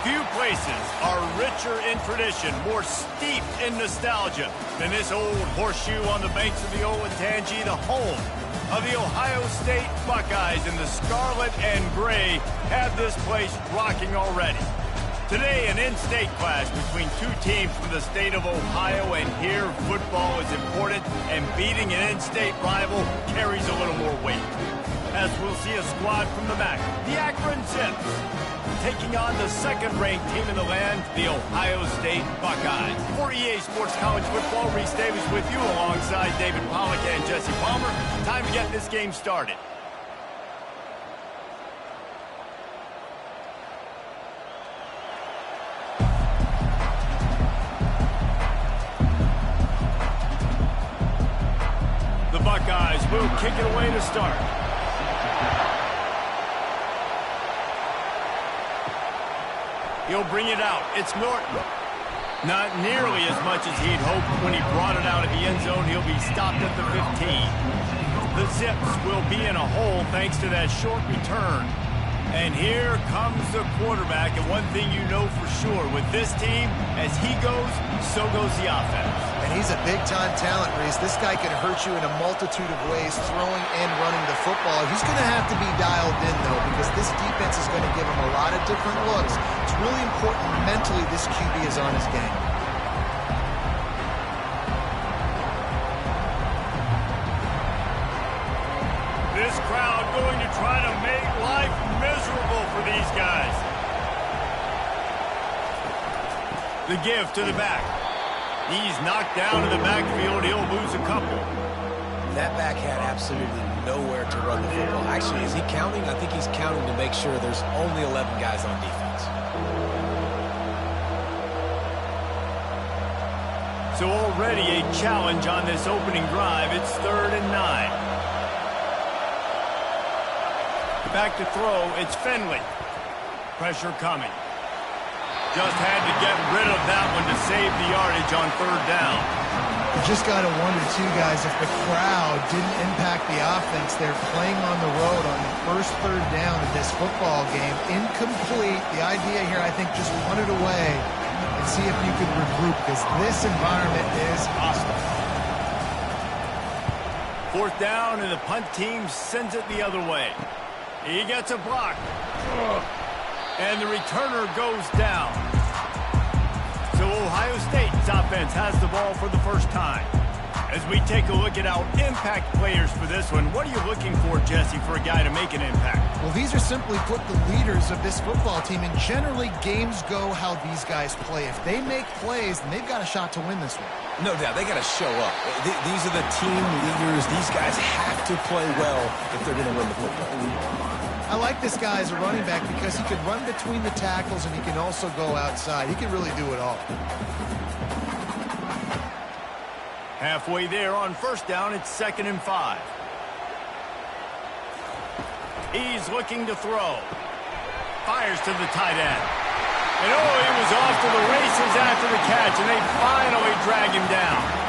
Few places are richer in tradition, more steeped in nostalgia than this old horseshoe on the banks of the Wk1, the home of the Ohio State Buckeyes. And the scarlet and gray have this place rocking already. Today, an in-state clash between two teams from the state of Ohio, and here football is important, and beating an in-state rival carries a little more weight. As we'll see a squad from the MAC, the Akron Zips, taking on the second-ranked team in the land, the Ohio State Buckeyes. For EA Sports College Football, Reese Davis with you alongside David Pollack and Jesse Palmer. Time to get this game started. The Buckeyes will kick it away to start. He'll bring it out. It's Norton. Not nearly as much as he'd hoped when he brought it out of the end zone. He'll be stopped at the 15. The Zips will be in a hole thanks to that short return. And here comes the quarterback. And one thing you know for sure, with this team, as he goes, so goes the offense. And he's a big-time talent, Reese. This guy can hurt you in a multitude of ways, throwing and running the football. He's going to have to be dialed in, though, because this defense is going to give him a lot of different looks. It's really important mentally this QB is on his game. This crowd going to try to make life miserable for these guys. The give to the back. He's knocked down to the backfield. He'll lose a couple. That back had absolutely nowhere to run the football. Actually, is he counting? I think he's counting to make sure there's only 11 guys on defense. So already a challenge on this opening drive. It's 3rd and 9. Back to throw. It's Finley. Pressure coming. Just had to get rid of that one to save the yardage on 3rd down. You just got to wonder, too, guys, if the crowd didn't impact the offense. They're playing on the road on the first 3rd down of this football game. Incomplete. The idea here, I think, just run it away and see if you can regroup, because this environment is hostile. 4th down, and the punt team sends it the other way. He gets a block. And the returner goes down. So Ohio State's offense has the ball for the first time. As we take a look at our impact players for this one, what are you looking for, Jesse, for a guy to make an impact? Well, these are simply put the leaders of this football team, and generally games go how these guys play. If they make plays, then they've got a shot to win this one. No doubt, they got to show up. These are the team leaders. These guys have to play well if they're going to win the football. I like this guy as a running back because he can run between the tackles and he can also go outside. He can really do it all. Halfway there on 1st down, it's 2nd and 5. He's looking to throw. Fires to the tight end. And oh, he was off to the races after the catch, and they finally drag him down.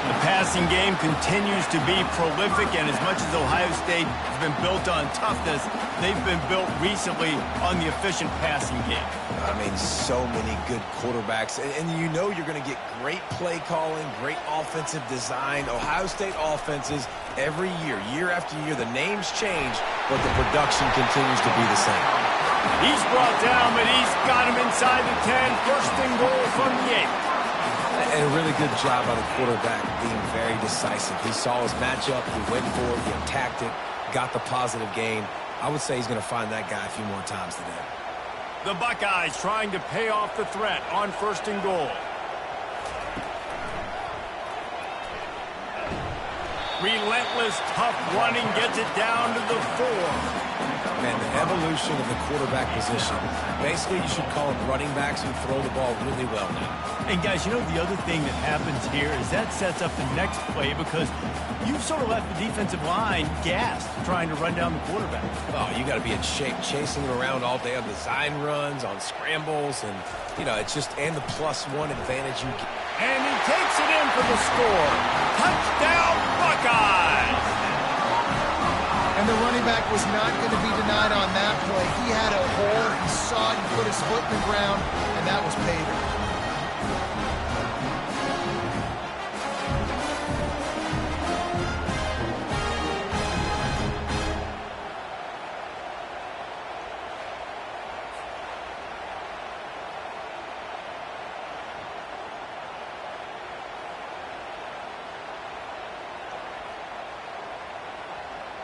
The passing game continues to be prolific, and as much as Ohio State has been built on toughness, they've been built recently on the efficient passing game. I mean, so many good quarterbacks, and you know you're going to get great play calling, great offensive design. Ohio State offenses every year, year after year, the names change, but the production continues to be the same. He's brought down, but he's got him inside the 10. 1st and goal from the 8. And a really good job by the quarterback being very decisive. He saw his matchup, he went for it, he attacked it, got the positive gain. I would say he's going to find that guy a few more times today. The Buckeyes trying to pay off the threat on 1st and goal. Relentless, tough running gets it down to the 4. Man, the evolution of the quarterback position. Basically, you should call them running backs who throw the ball really well now. And guys, you know the other thing that happens here is that sets up the next play, because you've sort of left the defensive line gassed trying to run down the quarterback. Oh, you got to be in shape, chasing him around all day on design runs, on scrambles, and, you know, it's just, and the +1 advantage you get. And he takes it in for the score. Touchdown, Buckeyes! And the running back was not going to be denied on that play. He had a hole. He saw it, he put his foot in the ground, and that was paving.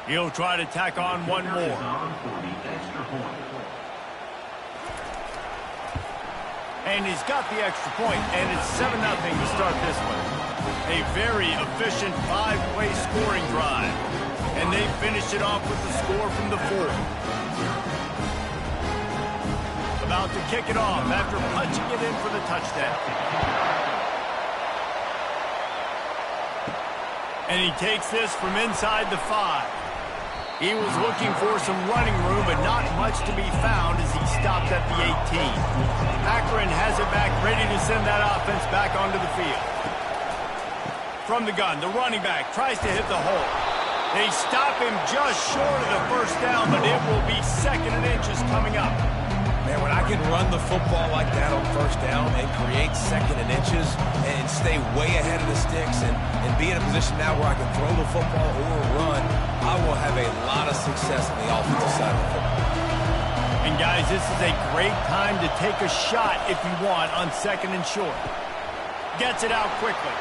He'll try to tack on one more. And he's got the extra point, and it's 7-0 to start this one. A very efficient 5-play scoring drive. And they finish it off with the score from the 4. About to kick it off after punching it in for the touchdown. And he takes this from inside the 5. He was looking for some running room, but not much to be found as he stopped at the 18. Akron has it back, ready to send that offense back onto the field. From the gun, the running back tries to hit the hole. They stop him just short of the first down, but it will be 2nd and inches coming up. Man, when I can run the football like that on first down and create 2nd and inches and stay way ahead of the sticks and be in a position now where I can throw the football or run, I will have a lot of success on the offensive side of the football. And guys, this is a great time to take a shot if you want on 2nd and short. Gets it out quickly.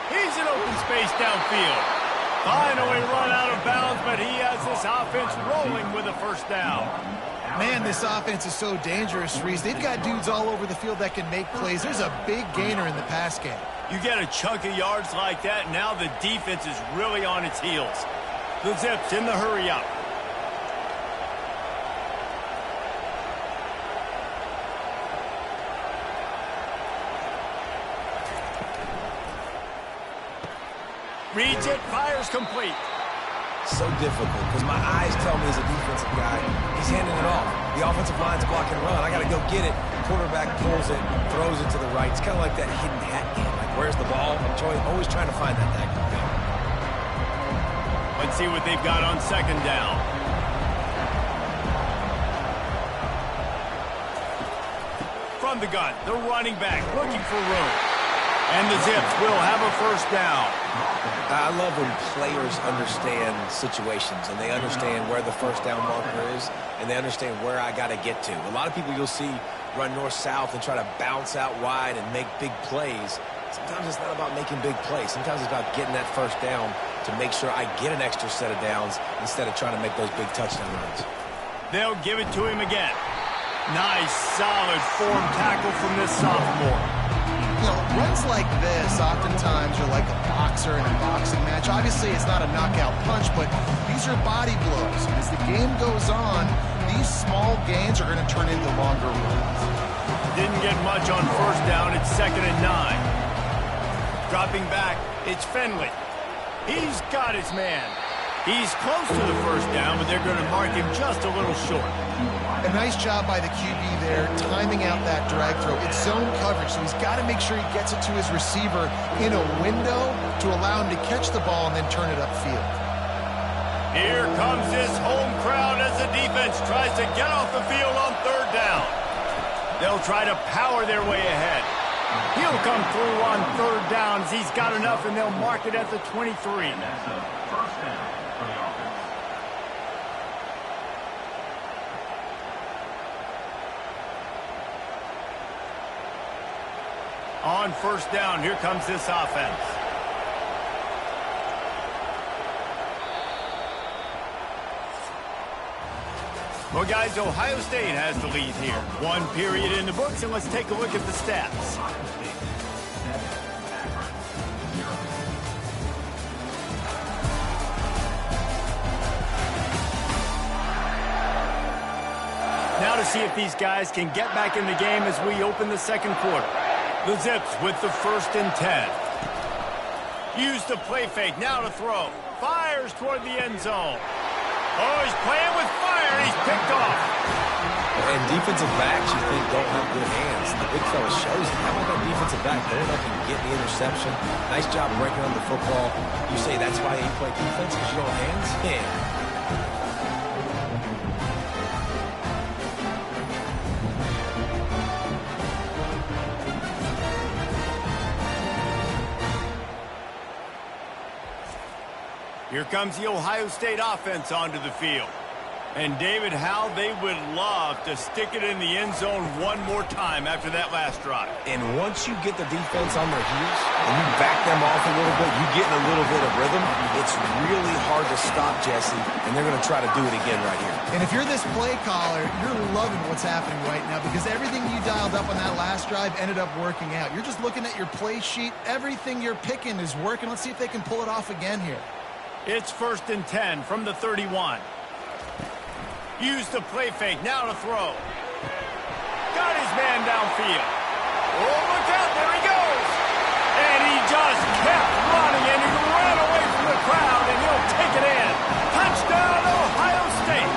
He's in open space downfield. Finally run out of bounds, but he has this offense rolling with a first down. Man, this offense is so dangerous, Reese. They've got dudes all over the field that can make plays. There's a big gainer in the pass game. You get a chunk of yards like that, and now the defense is really on its heels. The Zips in the hurry up. Reads it, fires complete. So difficult because my eyes tell me as a defensive guy, he's handing it off. The offensive line's blocking run. I got to go get it. Quarterback pulls it, throws it to the right. It's kind of like that hidden hat game. Like, where's the ball? I'm always trying to find that thing. Let's see what they've got on 2nd down. From the gun, the running back looking for room. And the Zips will have a first down. I love when players understand situations and they understand where the first down marker is and they understand where I got to get to. A lot of people you'll see run north-south and try to bounce out wide and make big plays. Sometimes it's not about making big plays. Sometimes it's about getting that first down to make sure I get an extra set of downs instead of trying to make those big touchdown runs. They'll give it to him again. Nice, solid form tackle from this sophomore. You know, runs like this oftentimes are like a boxer in a boxing match. Obviously, it's not a knockout punch, but these are body blows. And as the game goes on, these small gains are going to turn into longer runs. Didn't get much on first down. It's 2nd and 9. Dropping back, it's Finley. He's got his man. He's close to the first down, but they're going to mark him just a little short. A nice job by the QB there, timing out that drag throw. It's zone coverage, so he's got to make sure he gets it to his receiver in a window to allow him to catch the ball and then turn it upfield. Here comes this home crowd as the defense tries to get off the field on 3rd down. They'll try to power their way ahead. He'll come through on 3rd down as he's got enough, and they'll mark it at the 23. On first down, here comes this offense. Well, guys, Ohio State has the lead here. 1 period in the books, and let's take a look at the stats. Now to see if these guys can get back in the game as we open the 2nd quarter. The Zips with the 1st and 10. Use the play fake, now to throw. Fires toward the end zone. Oh, he's playing with fire, and he's picked off. And defensive backs, you think, don't have good hands. The big fella shows it. How about that defensive back going up and getting the interception? Nice job breaking on the football. You say that's why you play defense, because you don't have hands? Yeah. Here comes the Ohio State offense onto the field. And David, how they would love to stick it in the end zone one more time after that last drive. And once you get the defense on their heels and you back them off a little bit, you get in a little bit of rhythm, it's really hard to stop, Jesse, and they're going to try to do it again right here. And if you're this play caller, you're loving what's happening right now because everything you dialed up on that last drive ended up working out. You're just looking at your play sheet. Everything you're picking is working. Let's see if they can pull it off again here. It's 1st and 10 from the 31. Use the play fake, now to throw. Got his man downfield. Oh, look out, there he goes. And he just kept running, and he ran away from the crowd, and he'll take it in. Touchdown, Ohio State.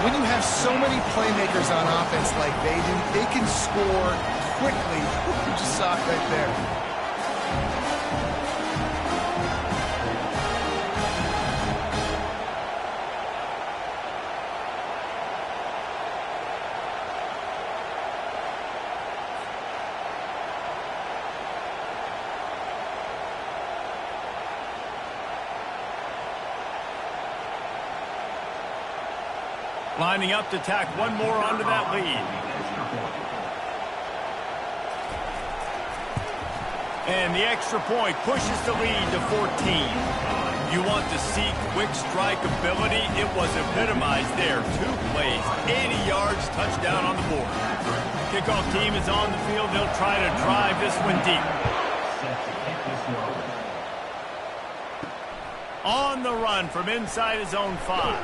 When you have so many playmakers on offense like they do, they can score quickly. You just saw it right there. Lining up to tack one more onto that lead. And the extra point pushes the lead to 14. You want to see quick strike ability? It was epitomized there. 2 plays, 80 yards, touchdown on the board. Kickoff team is on the field. They'll try to drive this one deep. On the run from inside his own 5.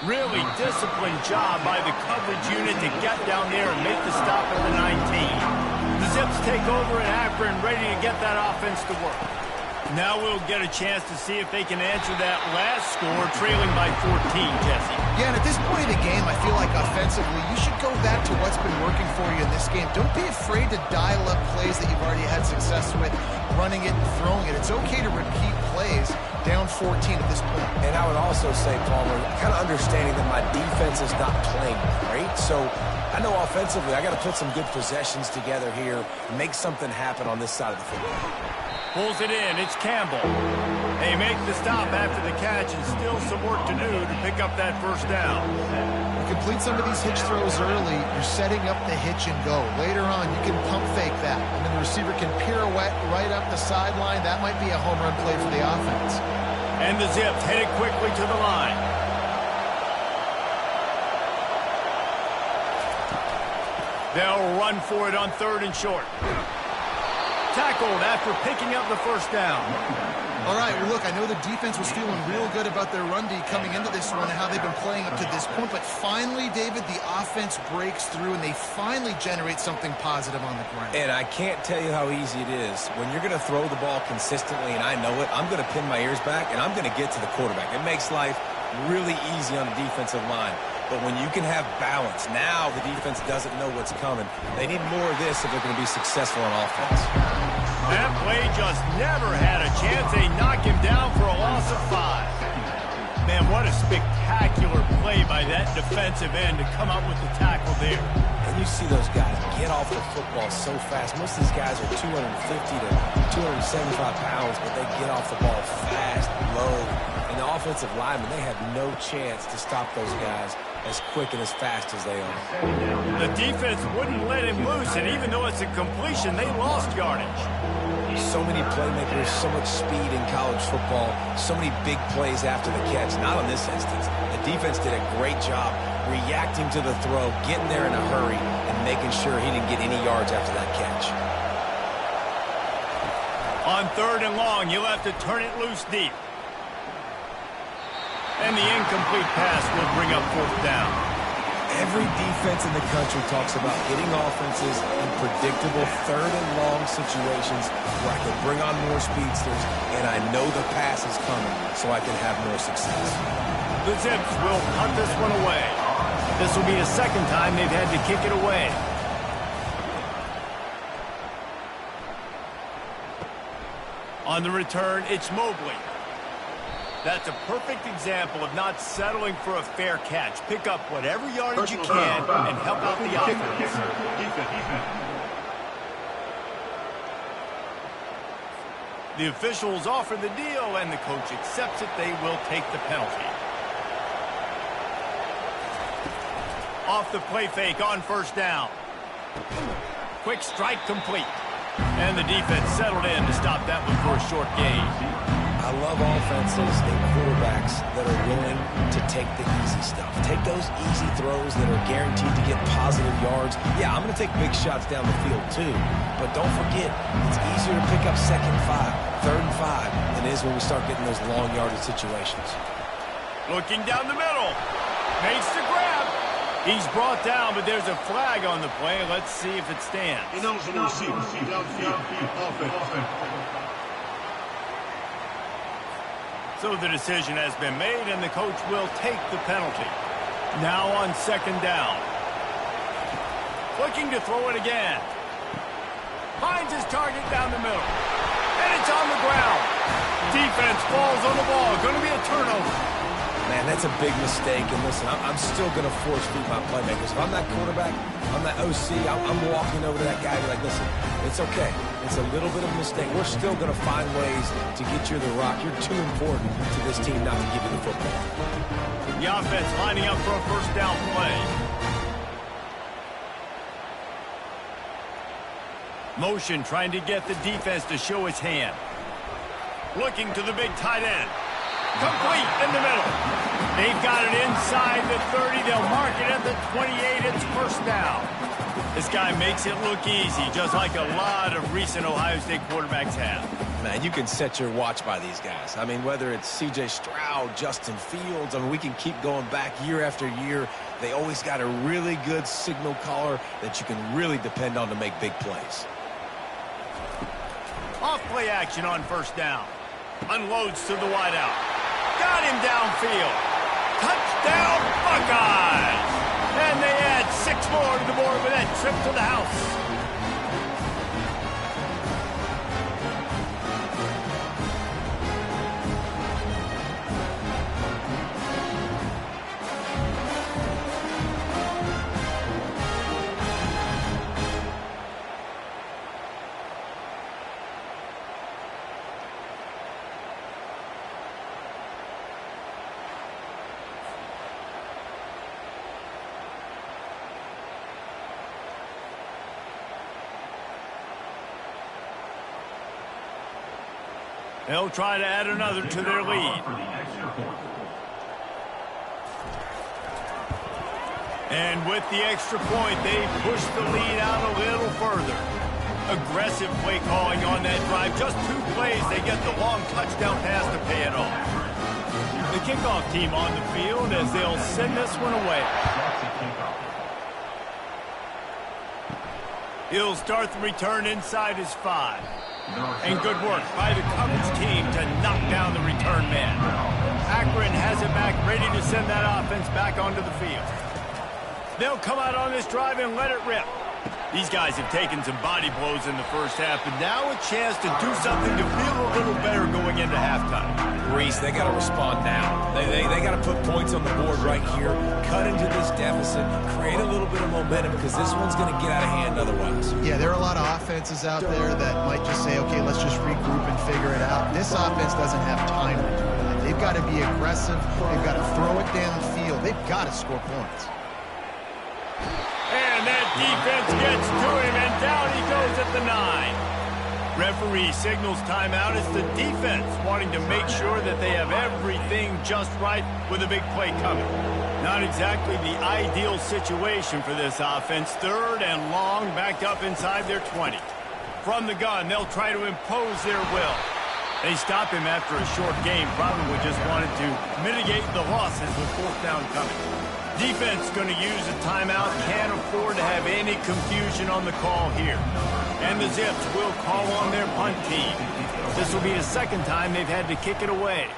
Really disciplined job by the coverage unit to get down there and make the stop at the 19. The Zips take over at Akron, ready to get that offense to work. Now we'll get a chance to see if they can answer that last score, trailing by 14, Jesse. Yeah, and at this point in the game, I feel like offensively, you should go back to what's been working for you in this game. Don't be afraid to dial up plays that you've already had success with, running it and throwing it. It's okay to repeat plays down 14 at this point. And I would also say, Palmer, kind of understanding that my defense is not playing great, so I know offensively I got to put some good possessions together here, make something happen on this side of the football. Pulls it in. It's Campbell. They make the stop after the catch and still some work to do to pick up that first down. You complete some of these hitch throws early, you're setting up the hitch and go. Later on, you can pump fake that, and then the receiver can pirouette right up the sideline. That might be a home run play for the offense. And the Zips headed quickly to the line. They'll run for it on 3rd and short. Tackled after picking up the first down. All right, well, look, I know the defense was feeling real good about their run D coming into this one and how they've been playing up to this point, but finally, David, the offense breaks through and they finally generate something positive on the ground. And I can't tell you how easy it is. When you're going to throw the ball consistently, and I know it, I'm going to pin my ears back, and I'm going to get to the quarterback. It makes life really easy on the defensive line. But when you can have balance, now the defense doesn't know what's coming. They need more of this if they're going to be successful on offense. That play just never had a chance. They knock him down for a loss of 5. Man, what a spectacular play by that defensive end to come up with the tackle there. And you see those guys get off the football so fast. Most of these guys are 250 to 275 pounds, but they get off the ball fast, low. And the offensive linemen, they have no chance to stop those guys as quick and as fast as they are. The defense wouldn't let him loose, and even though it's a completion, they lost yardage. So many playmakers, so much speed in college football, so many big plays after the catch. Not in this instance. The defense did a great job reacting to the throw, getting there in a hurry, and making sure he didn't get any yards after that catch. On 3rd and long, you'll have to turn it loose deep. And the incomplete pass will bring up 4th down. Every defense in the country talks about hitting offenses in predictable 3rd and long situations where I can bring on more speedsters and I know the pass is coming so I can have more success. The Zips will punt this one away. This will be the 2nd time they've had to kick it away. On the return, it's Mobley. That's a perfect example of not settling for a fair catch. Pick up whatever yardage you can and help out the offense. The officials offer the deal, and the coach accepts it. They will take the penalty. Off the play fake on first down. Quick strike complete. And the defense settled in to stop that one for a short gain. I love offenses and quarterbacks that are willing to take the easy stuff. Take those easy throws that are guaranteed to get positive yards. Yeah, I'm going to take big shots down the field too. But don't forget, it's easier to pick up 2nd and 5, 3rd and 5 than it is when we start getting those long yardage situations. Looking down the middle. Makes the grab. He's brought down, but there's a flag on the play. Let's see if it stands. So the decision has been made, and the coach will take the penalty. Now on 2nd down. Looking to throw it again. Finds his target down the middle. And it's on the ground. Defense falls on the ball. Going to be a turnover. Man, that's a big mistake. And listen, I'm still going to force feed my playmakers. If I'm that quarterback, I'm that OC, I'm walking over to that guy and be like, listen, it's okay. It's a little bit of a mistake. We're still going to find ways to get you the rock. You're too important to this team not to give you the football. The offense lining up for a first down play. Motion trying to get the defense to show his hand. Looking to the big tight end. Complete in the middle. They've got it inside the 30. They'll mark it at the 28. It's first down. This guy makes it look easy, just like a lot of recent Ohio State quarterbacks have. Man, you can set your watch by these guys. I mean, whether it's C.J. Stroud, Justin Fields, I mean, we can keep going back year after year. They always got a really good signal caller that you can really depend on to make big plays. Off play action on first down. Unloads to the wideout. Got him downfield. Touchdown, Buckeyes! And they add 6 more to the board with that trip to the house. They'll try to add another to their lead. And with the extra point, they push the lead out a little further. Aggressive play calling on that drive. Just 2 plays, they get the long touchdown pass to pay it off. The kickoff team on the field as they'll send this one away. He'll start the return inside his 5. And good work by the coverage team to knock down the return man. Akron has it back, ready to send that offense back onto the field. They'll come out on this drive and let it rip. These guys have taken some body blows in the first half, but now a chance to do something to feel a little better going into halftime. Reese, they got to respond now. They got to put points on the board right here, cut into this deficit, create a little bit of momentum because this one's going to get out of hand otherwise. Yeah, there are a lot of offenses out there that might just say, okay, let's just regroup and figure it out. This offense doesn't have time to do that. They've got to be aggressive. They've got to throw it downfield. They've got to score points. And that defense gets to him, and down he goes at the 9. Referee signals timeout. It's the defense wanting to make sure that they have everything just right with a big play coming. Not exactly the ideal situation for this offense. 3rd and long, backed up inside their 20. From the gun, they'll try to impose their will. They stop him after a short game, probably just wanted to mitigate the losses with 4th down coming. Defense going to use a timeout. Can't afford to have any confusion on the call here. And the Zips will call on their punt team. This will be the 2nd time they've had to kick it away.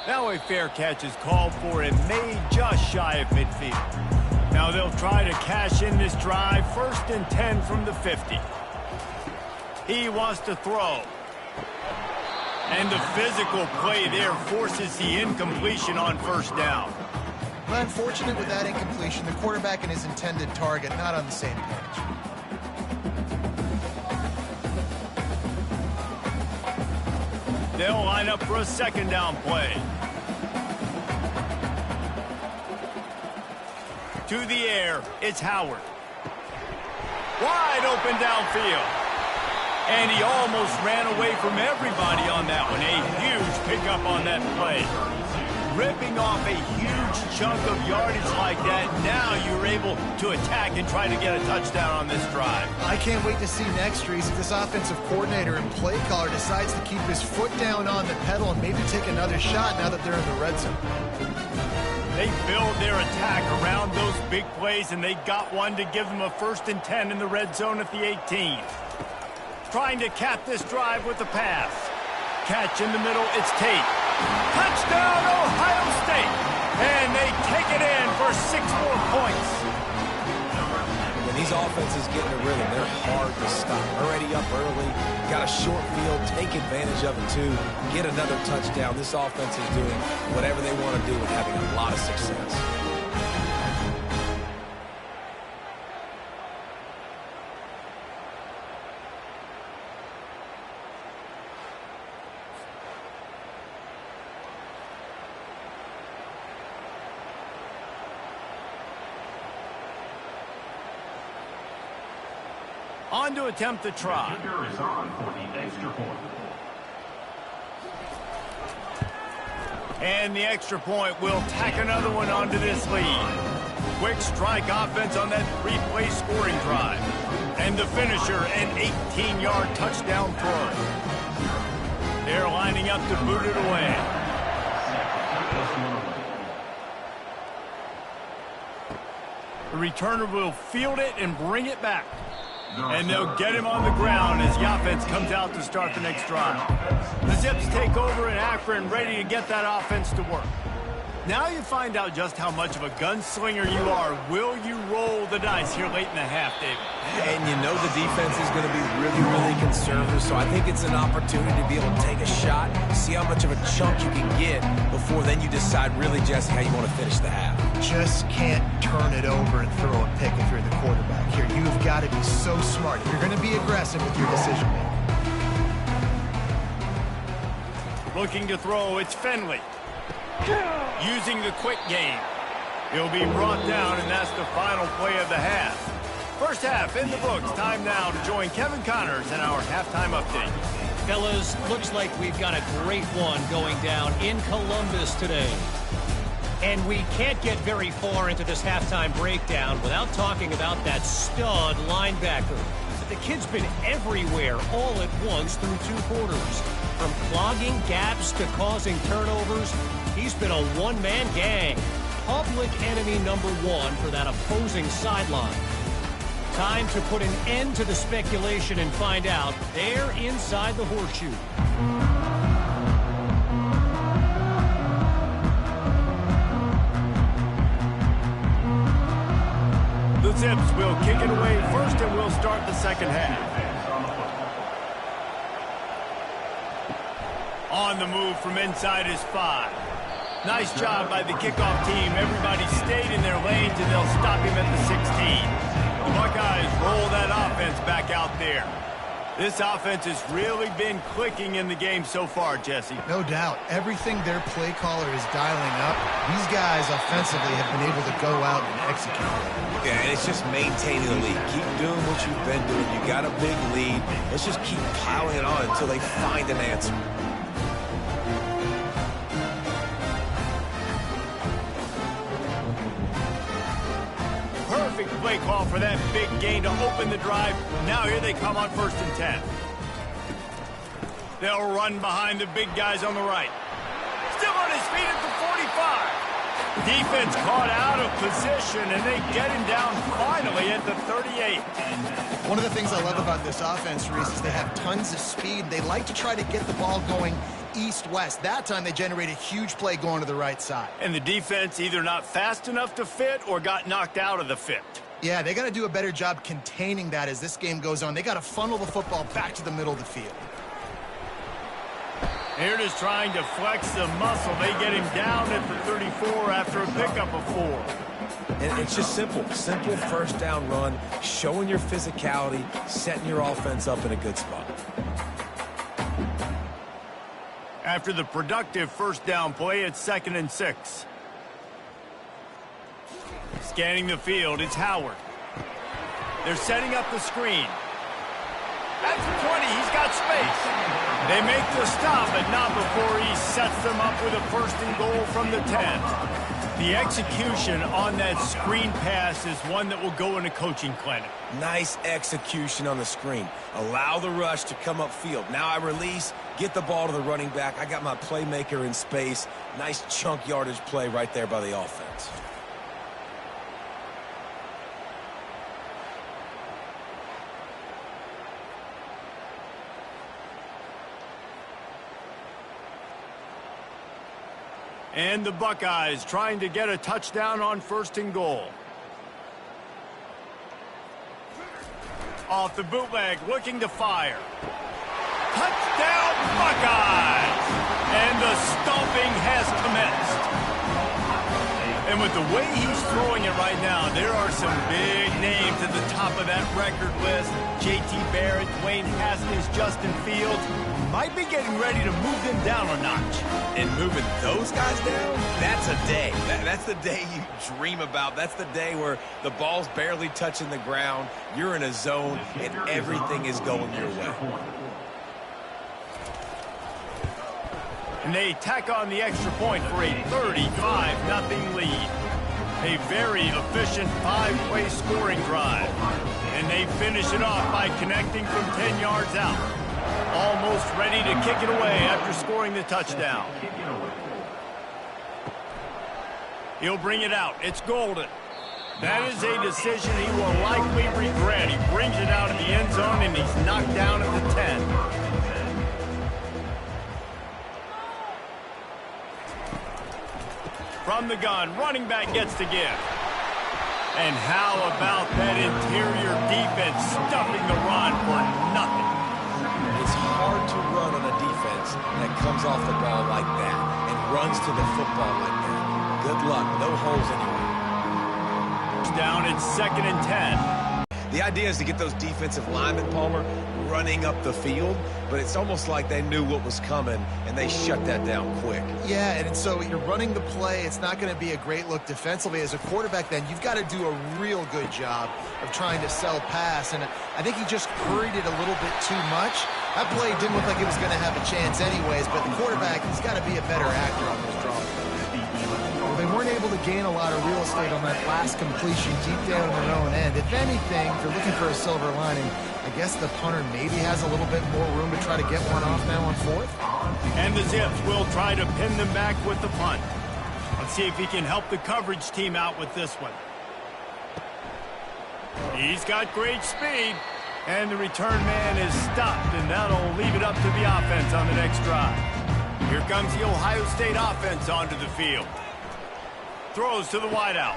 Now a fair catch is called for and made just shy of midfield. Now they'll try to cash in this drive. 1st and 10 from the 50. He wants to throw. And the physical play there forces the incompletion on 1st down. Well, unfortunate with that incompletion, the quarterback and his intended target not on the same page. They'll line up for a second down play. To the air, it's Howard. Wide open downfield. And he almost ran away from everybody on that one. A huge pickup on that play. Ripping off a huge chunk of yardage like that, now you're able to attack and try to get a touchdown on this drive. I can't wait to see next, Reese, if this offensive coordinator and play caller decides to keep his foot down on the pedal and maybe take another shot now that they're in the red zone. They build their attack around those big plays, and they got one to give them a 1st and 10 in the red zone at the 18. Trying to cap this drive with the pass. Catch in the middle, it's Tate. Touchdown, Ohio State! And they take it in for 6 more points. When these offenses get in a rhythm, they're hard to stop. Already up early, got a short field, take advantage of it too. Get another touchdown. This offense is doing whatever they want to do and having a lot of success. On to attempt the try. Is on for the extra point. And the extra point will tack another one onto this lead. Quick strike offense on that 3-play scoring drive. And the finisher, an 18-yard touchdown throw. They're lining up to boot it away. The returner will field it and bring it back. And they'll get him on the ground as the offense comes out to start the next drive. The Zips take over in Akron, ready to get that offense to work. Now you find out just how much of a gunslinger you are. Will you roll the dice here late in the half, David? And you know the defense is going to be really, really conservative, so I think it's an opportunity to be able to take a shot, see how much of a chunk you can get before then you decide really, Jesse, how you want to finish the half. Just can't turn it over and throw a pick if you're the quarterback here. You've got to be so smart. You're going to be aggressive with your decision-making. Looking to throw, it's Finley. Using the quick game. He'll be brought down, and that's the final play of the half. First half in the books. Time now to join Kevin Connors in our halftime update. Fellas, looks like we've got a great one going down in Columbus today. And we can't get very far into this halftime breakdown without talking about that stud linebacker. The kid's been everywhere all at once through 2 quarters. From clogging gaps to causing turnovers, he's been a one-man gang. Public enemy #1 for that opposing sideline. Time to put an end to the speculation and find out there inside the horseshoe. The Zips will kick it away first, and we'll start the second half. On the move from inside his 5. Nice job by the kickoff team. Everybody stayed in their lanes, and they'll stop him at the 16. The Buckeyes roll that offense back out there. This offense has really been clicking in the game so far, Jesse. No doubt. Everything their play caller is dialing up, these guys offensively have been able to go out and execute. Yeah, and it's just maintaining the lead. Keep doing what you've been doing. You got a big lead. Let's just keep piling it on until they find an answer. Perfect play call for that big gain to open the drive. Now here they come on 1st and 10. They'll run behind the big guys on the right. Still on his feet at the 45. Defense caught out of position, and they get him down finally at the 38. One of the things I love about this offense, Reese, is they have tons of speed. They like to try to get the ball going east-west. That time they generate a huge play going to the right side. And the defense either not fast enough to fit or got knocked out of the fit. Yeah, they got to do a better job containing that as this game goes on. They got to funnel the football back to the middle of the field. They're just trying to flex the muscle. They get him down at the 34 after a pickup of 4. And it's just simple. Simple first down run, showing your physicality, setting your offense up in a good spot. After the productive first down play, it's 2nd and 6. Scanning the field, it's Howard. They're setting up the screen. At the 20, he's got space. They make the stop, but not before he sets them up with a 1st and goal from the 10. The execution on that screen pass is one that will go in a coaching clinic. Nice execution on the screen. Allow the rush to come upfield. Now I release, get the ball to the running back. I got my playmaker in space. Nice chunk yardage play right there by the offense. And the Buckeyes trying to get a touchdown on 1st and goal. Off the bootleg, looking to fire. Touchdown, Buckeyes! And the stomping has commenced. And with the way he's throwing it right now, there are some big names at the top of that record list. J.T. Barrett, Dwayne Haskins, Justin Fields. Might be getting ready to move them down a notch. And moving those guys down, that's a day. That's the day you dream about. That's the day where the ball's barely touching the ground, you're in a zone, and everything is going your way. And they tack on the extra point for a 35-0 lead. A very efficient 5-play scoring drive. And they finish it off by connecting from 10 yards out. Almost ready to kick it away after scoring the touchdown. He'll bring it out. It's Golden. That is a decision he will likely regret. He brings it out of the end zone, and he's knocked down at the 10. From the gun, running back gets to give. And how about that interior defense stuffing the run for nothing? It's hard to run on a defense that comes off the ball like that and runs to the football like that. Good luck. No holes anywhere. Down, it's 2nd and 10. The idea is to get those defensive linemen, Palmer, running up the field, but it's almost like they knew what was coming, and they shut that down quick. Yeah, and so you're running the play. It's not going to be a great look defensively. As a quarterback, then, you've got to do a real good job of trying to sell pass, and I think he just hurried it a little bit too much. That play didn't look like it was going to have a chance anyways, but the quarterback, he's got to be a better actor on those draws. Well, they weren't able to gain a lot of real estate on that last completion deep down in their own end. If anything, if you're looking for a silver lining, I guess the punter maybe has a little bit more room to try to get one off now on 4th. And the Zips will try to pin them back with the punt. Let's see if he can help the coverage team out with this one. He's got great speed. And the return man is stopped, and that'll leave it up to the offense on the next drive. Here comes the Ohio State offense onto the field. Throws to the wideout.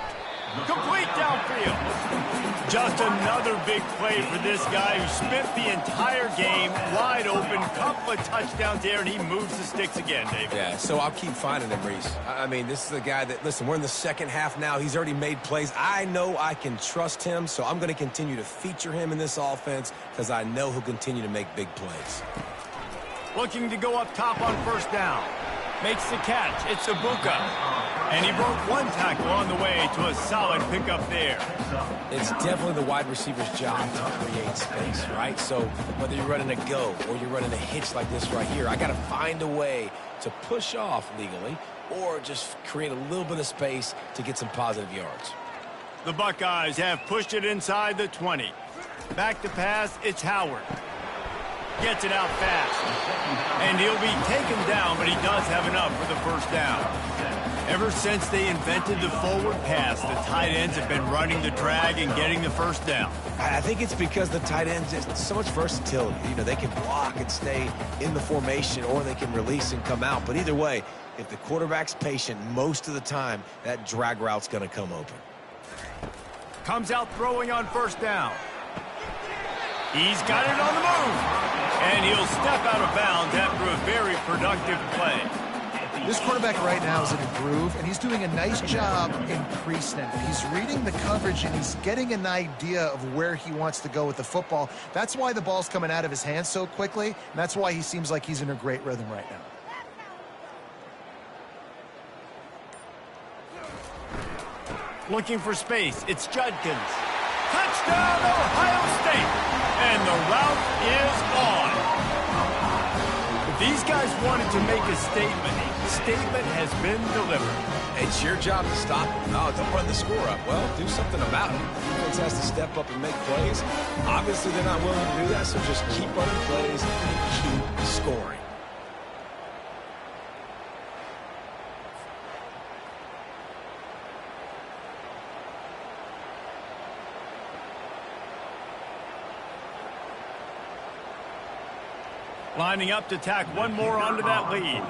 Complete downfield. Just another big play for this guy who spent the entire game wide open. Couple of touchdowns there, and he moves the sticks again, David. Yeah, so I'll keep finding him, Reese. I mean, this is the guy that, listen, we're in the second half now. He's already made plays. I know I can trust him, so I'm going to continue to feature him in this offense because I know he'll continue to make big plays. Looking to go up top on 1st down. Makes the catch. It's Ibuka. And he broke one tackle on the way to a solid pickup there. It's definitely the wide receiver's job to create space, right? So whether you're running a go or you're running a hitch like this right here, I got to find a way to push off legally or just create a little bit of space to get some positive yards. The Buckeyes have pushed it inside the 20. Back to pass, it's Howard. Gets it out fast. And he'll be taken down, but he does have enough for the 1st down. Ever since they invented the forward pass, the tight ends have been running the drag and getting the 1st down. I think it's because the tight ends, it's so much versatility. You know, they can block and stay in the formation, or they can release and come out. But either way, if the quarterback's patient most of the time, that drag route's going to come open. Comes out throwing on 1st down. He's got it on the move. And he'll step out of bounds after a very productive play. This quarterback right now is in a groove, and he's doing a nice job in pre-snap. He's reading the coverage, and he's getting an idea of where he wants to go with the football. That's why the ball's coming out of his hands so quickly, and that's why he seems like he's in a great rhythm right now. Looking for space. It's Judkins. Touchdown, Ohio State. And the route is on. If these guys wanted to make a statement, the statement has been delivered. It's your job to stop them. Oh, don't run the score up. Well, do something about it. Defense has to step up and make plays. Obviously, they're not willing to do that, so just keep running plays and keep scoring. Lining up to tack one more onto that lead.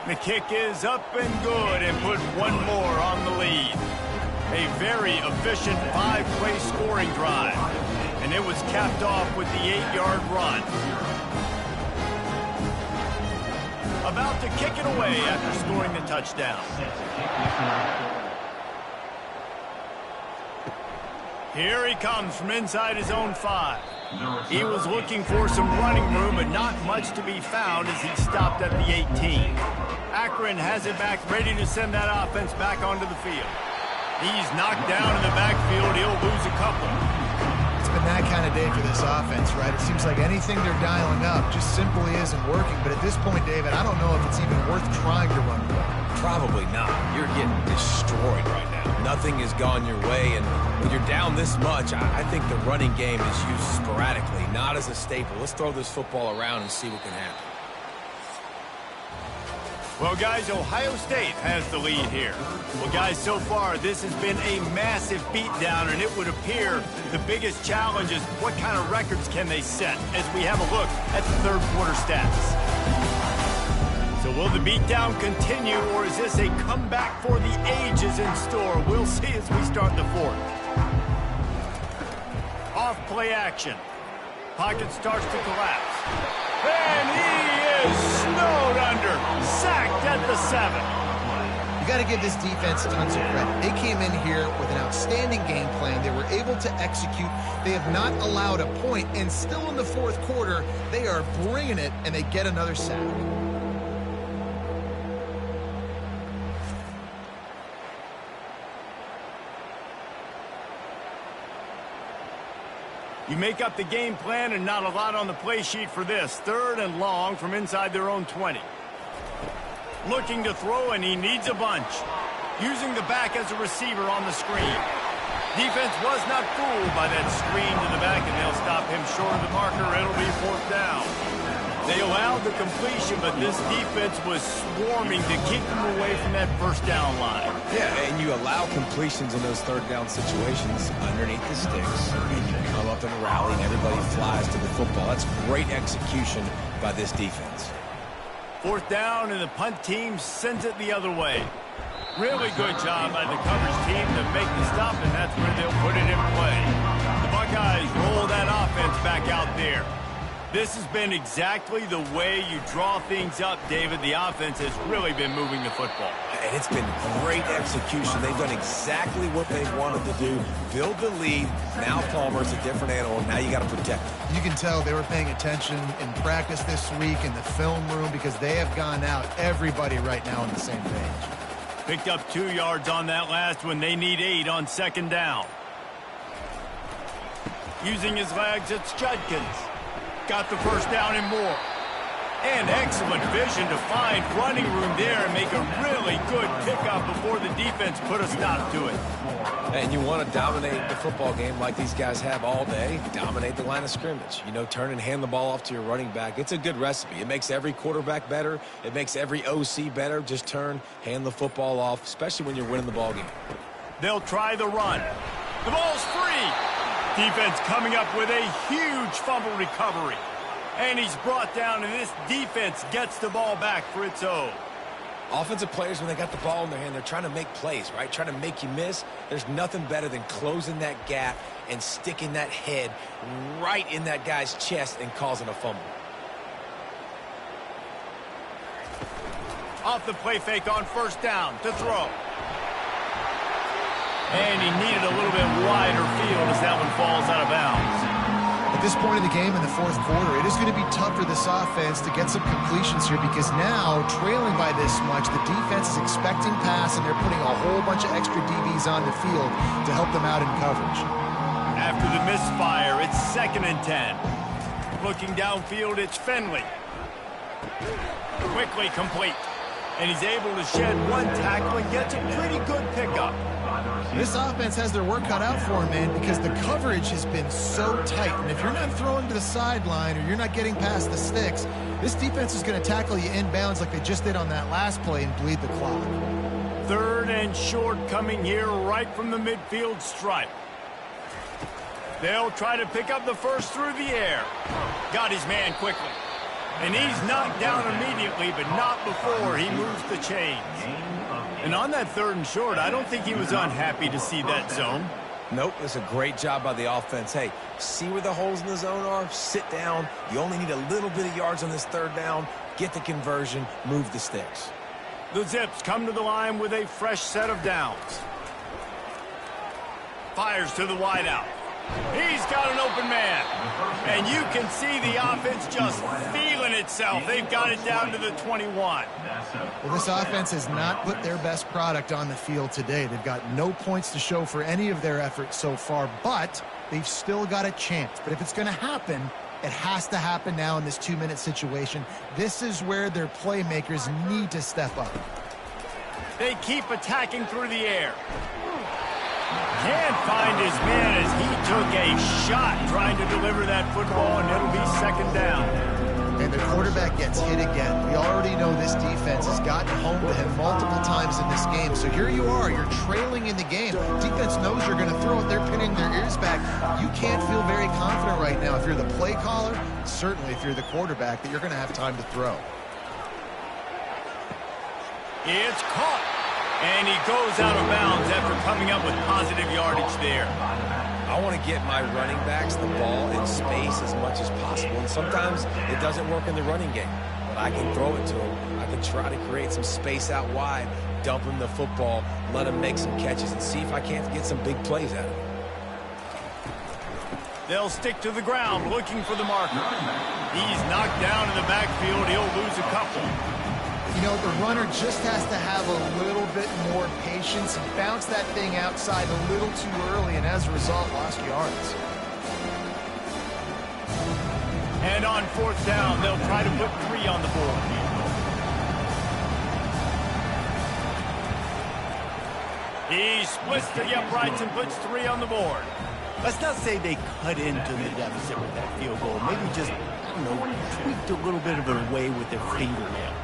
The kick is up and good and put one more on the lead. A very efficient 5-play scoring drive. And it was capped off with the 8-yard run. About to kick it away after scoring the touchdown. Here he comes from inside his own 5. He was looking for some running room, but not much to be found as he stopped at the 18. Akron has it back, ready to send that offense back onto the field. He's knocked down in the backfield. He'll lose a couple. It's been that kind of day for this offense, right? It seems like anything they're dialing up just simply isn't working. But at this point, David, I don't know if it's even worth trying to run the ball. Probably not. You're getting destroyed right now. Nothing has gone your way, and when you're down this much, I think the running game is used sporadically, not as a staple. Let's throw this football around and see what can happen. Well, guys, Ohio State has the lead here. Well, guys, so far, this has been a massive beatdown, and it would appear the biggest challenge is what kind of records can they set as we have a look at the third quarter stats. So will the beatdown continue, or is this a comeback for the ages in store? We'll see as we start the fourth. Off play action. Pocket starts to collapse. And he is snowed under. Sacked at the 7. You got to give this defense tons of credit. They came in here with an outstanding game plan. They were able to execute. They have not allowed a point, and still in the fourth quarter, they are bringing it, and they get another sack. You make up the game plan and not a lot on the play sheet for this. 3rd and long from inside their own 20. Looking to throw, and he needs a bunch. Using the back as a receiver on the screen. Defense was not fooled by that screen to the back, and they'll stop him short of the marker. It'll be 4th down. They allowed the completion, but this defense was swarming to keep them away from that 1st down line. Yeah, and you allow completions in those 3rd down situations underneath the sticks, and you come up and rally, and everybody flies to the football. That's great execution by this defense. 4th down, and the punt team sends it the other way. Really good job by the coverage team to make the stop, and that's where they'll put it in play. The Buckeyes roll that offense back out there. This has been exactly the way you draw things up, David. The offense has really been moving the football. And it's been great execution. They've done exactly what they wanted to do. Build the lead. Now Palmer's a different animal. Now you got to protect him. You can tell they were paying attention in practice this week in the film room because they have gone out, everybody right now on the same page. Picked up 2 yards on that last one. They need 8 on 2nd down. Using his legs, it's Judkins. Got the 1st down and more. And excellent vision to find running room there and make a really good pickup before the defense put a stop to it. And you want to dominate the football game like these guys have all day. Dominate the line of scrimmage. You know, turn and hand the ball off to your running back. It's a good recipe. It makes every quarterback better. It makes every OC better. Just turn, hand the football off, especially when you're winning the ball game. They'll try the run. The ball's free. Defense coming up with a huge fumble recovery. And he's brought down, and this defense gets the ball back for its own. Offensive players, when they got the ball in their hand, they're trying to make plays, right? Trying to make you miss. There's nothing better than closing that gap and sticking that head right in that guy's chest and causing a fumble. Off the play fake on 1st down to throw. And he needed a little bit wider field as that one falls out of bounds. At this point of the game in the fourth quarter, it is going to be tough for this offense to get some completions here because now, trailing by this much, the defense is expecting pass, and they're putting a whole bunch of extra DBs on the field to help them out in coverage. After the misfire, it's 2nd and 10. Looking downfield, it's Finley. Quickly complete. And he's able to shed one tackle and gets a pretty good pickup. This offense has their work cut out for them, man, because the coverage has been so tight. And if you're not throwing to the sideline or you're not getting past the sticks, this defense is going to tackle you inbounds like they just did on that last play and bleed the clock. 3rd and short coming here right from the midfield stripe. They'll try to pick up the first through the air. Got his man quickly. And he's knocked down immediately, but not before he moves the chains. And on that 3rd and short, I don't think he was unhappy to see that zone. Nope, it's a great job by the offense. Hey, see where the holes in the zone are? Sit down. You only need a little bit of yards on this 3rd down. Get the conversion. Move the sticks. The Zips come to the line with a fresh set of downs. Fires to the wideout. He's got an open man. And you can see the offense just feeling itself. They've got it down to the 21. Well, this offense has not put their best product on the field today. They've got no points to show for any of their efforts so far, but they've still got a chance. But if it's going to happen, it has to happen now in this 2-minute situation. This is where their playmakers need to step up. They keep attacking through the air. Can't find his man as he took a shot trying to deliver that football, and it'll be 2nd down. And the quarterback gets hit again. We already know this defense has gotten home to him multiple times in this game. So here you are, you're trailing in the game. Defense knows you're going to throw it. They're pinning their ears back. You can't feel very confident right now if you're the play caller, certainly if you're the quarterback, that you're going to have time to throw. It's caught. And he goes out of bounds after coming up with positive yardage there. I want to get my running backs the ball in space as much as possible. And sometimes it doesn't work in the running game. But I can throw it to him. I can try to create some space out wide, dump him the football, let him make some catches, and see if I can't get some big plays out of him. They'll stick to the ground looking for the marker. He's knocked down in the backfield. He'll lose a couple. You know, the runner just has to have a little bit more patience and bounce that thing outside a little too early, and as a result, lost yards. And on 4th down, they'll try to put 3 on the board. He splits the uprights and puts 3 on the board. Let's not say they cut into the deficit with that field goal. Maybe just, I don't know, tweaked a little bit of it away with their fingernail.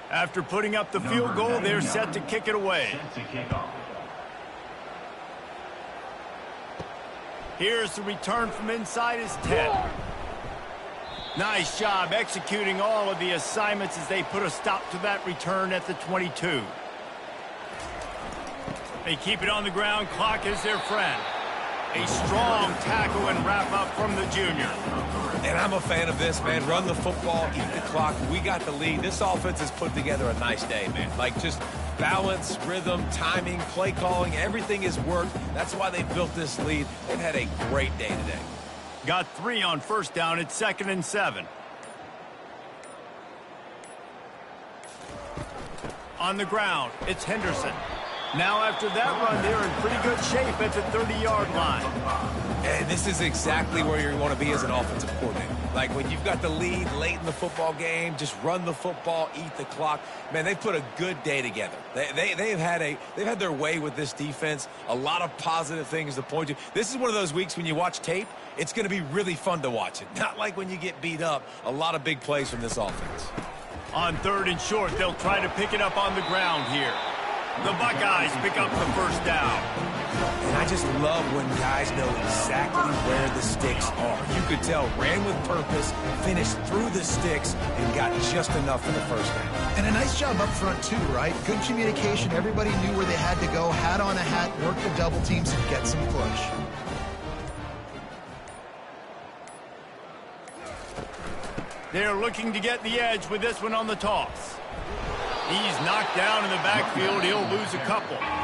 After putting up the field goal, they're set to kick it away. Here's the return from inside his 10. Nice job executing all of the assignments as they put a stop to that return at the 22. They keep it on the ground. Clock is their friend. A strong tackle and wrap up from the junior. And I'm a fan of this, man. Run the football, eat the clock. We got the lead. This offense has put together a nice day, man. Like, just balance, rhythm, timing, play calling, everything has worked. That's why they built this lead. They've had a great day today. Got 3 on 1st down. It's 2nd and 7. On the ground, it's Henderson. Now after that run, they're in pretty good shape at the 30-yard line. And this is exactly where you want to be as an offensive coordinator. Like, when you've got the lead late in the football game, just run the football, eat the clock. Man, they've put a good day together. They've had their way with this defense. A lot of positive things to point to. This is one of those weeks when you watch tape, it's going to be really fun to watch it. Not like when you get beat up. A lot of big plays from this offense. On 3rd and short, they'll try to pick it up on the ground here. The Buckeyes pick up the 1st down. And I just love when guys know exactly where the sticks are. You could tell ran with purpose, finished through the sticks, and got just enough for the first down. And a nice job up front, too, right? Good communication. Everybody knew where they had to go, hat on a hat, work the double teams, and get some push. They're looking to get the edge with this one on the toss. He's knocked down in the backfield. He'll lose a couple.